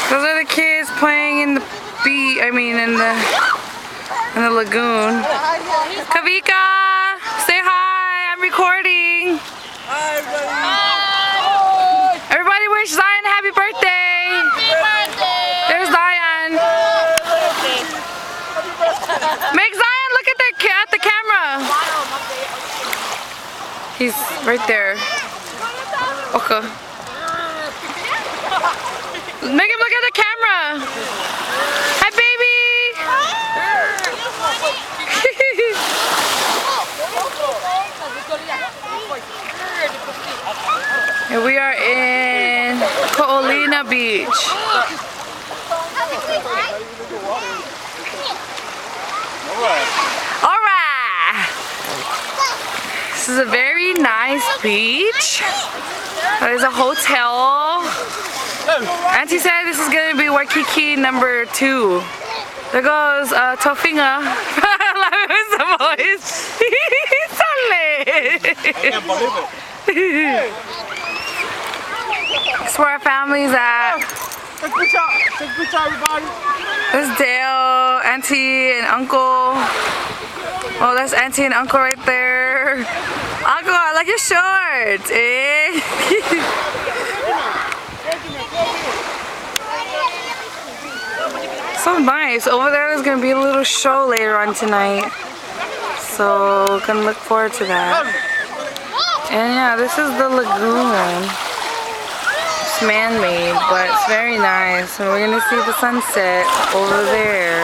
Those are the kids playing in the in the lagoon. Kavika, say hi. I'm recording. Hi, everybody. Everybody wish Zion a happy birthday. Happy birthday. There's Zion. Make Zion look at the camera. He's right there. Okay. Make him look at the camera. Hi, baby. Here we are in Ko'olina Beach. Alright! This is a very nice beach. There's a hotel. Auntie said this is going to be Waikiki number 2. There goes Tofinga. Who's the voice? Can't believe it. That's where our family's at. Take a picture. Take a picture, everybody. There's Dale, Auntie, and Uncle. Oh, that's Auntie and Uncle right there. Uncle, I like your shorts, eh? So nice. Over there's gonna be a little show later on tonight. So, gonna look forward to that. And yeah, this is the lagoon. It's man-made, but it's very nice. And we're gonna see the sunset over there.